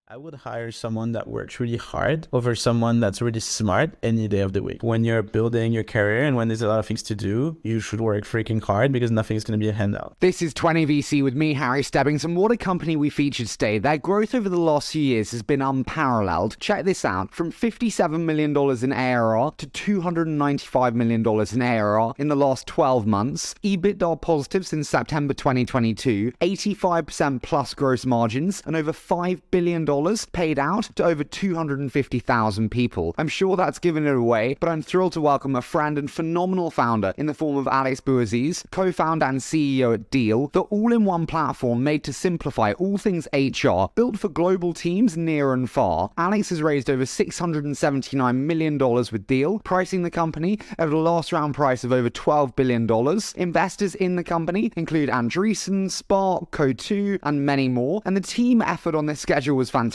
I would hire someone that works really hard over someone that's really smart any day of the week. When you're building your career and when there's a lot of things to do, you should work freaking hard because nothing's going to be a handout. This is 20VC with me, Harry Stebbings, and what a company we featured today. Their growth over the last few years has been unparalleled. Check this out. From $57 million in ARR to $295 million in ARR in the last 12 months. EBITDA positive since September 2022. 85% plus gross margins and over $5 billion paid out to over 250,000 people. I'm sure that's given it away, but I'm thrilled to welcome a friend and phenomenal founder in the form of Alex Bouaziz, co-founder and CEO at Deel, the all-in-one platform made to simplify all things HR, built for global teams near and far. Alex has raised over $679 million with Deel, pricing the company at a last round price of over $12 billion. Investors in the company include Andreessen, Spark, Coatue, and many more, and the team effort on this schedule was fantastic.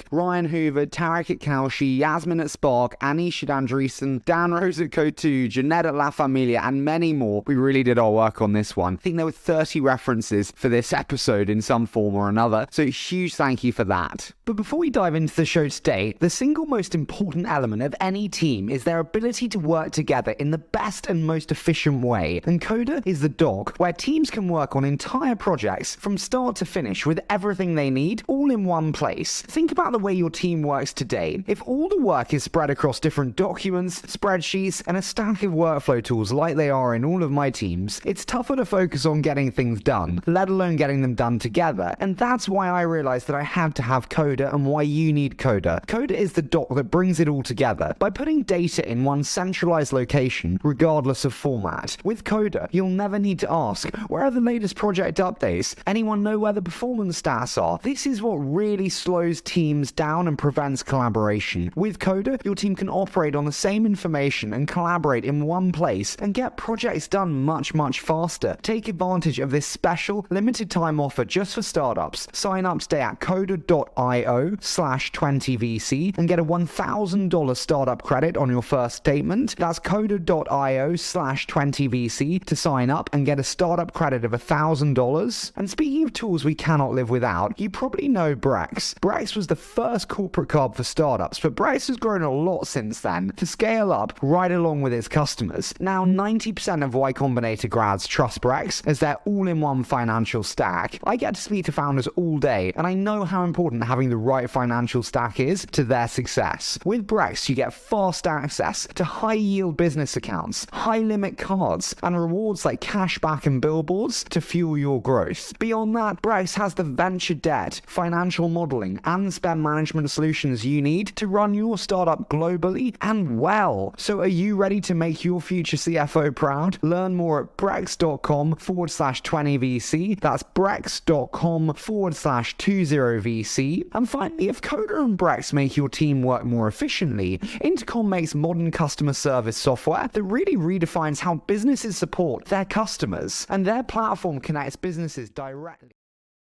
Ryan Hoover, Tarek at Kalshi, Yasmin at Spark, Anish at Andreessen, Dan Rose at Coatue, Jeanette at La Familia, and many more. We really did our work on this one. I think there were 30 references for this episode in some form or another, so huge thank you for that. But before we dive into the show today, the single most important element of any team is their ability to work together in the best and most efficient way. And Coda is the dock where teams can work on entire projects from start to finish with everything they need all in one place. Think about the way your team works today. If all the work is spread across different documents, spreadsheets, and a stack of workflow tools like they are in all of my teams, it's tougher to focus on getting things done, let alone getting them done together. And that's why I realized that I had to have Coda and why you need Coda. Coda is the dock that brings it all together by putting data in one centralized location, regardless of format. With Coda, you'll never need to ask, where are the latest project updates? Anyone know where the performance stats are? This is what really slows teams down and prevents collaboration. With Coda, your team can operate on the same information and collaborate in one place and get projects done much faster. Take advantage of this special limited time offer just for startups. Sign up today at coda.io/20VC and get a $1,000 startup credit on your first statement. That's coda.io/20VC to sign up and get a startup credit of $1,000. And speaking of tools we cannot live without, you probably know Brex. Brex was the first corporate card for startups, but Brex has grown a lot since then to scale up right along with its customers. Now 90% of Y Combinator grads trust Brex as their all-in-one financial stack. I get to speak to founders all day, and I know how important having the right financial stack is to their success. With Brex, you get fast access to high-yield business accounts, high-limit cards, and rewards like cashback and billboards to fuel your growth. Beyond that, Brex has the venture debt, financial modeling, and spend management solutions you need to run your startup globally and well. So are you ready to make your future CFO proud? Learn more at brex.com/20VC. That's brex.com/20VC. And finally, if Coda and Brex make your team work more efficiently, Intercom makes modern customer service software that really redefines how businesses support their customers. And their platform connects businesses directly.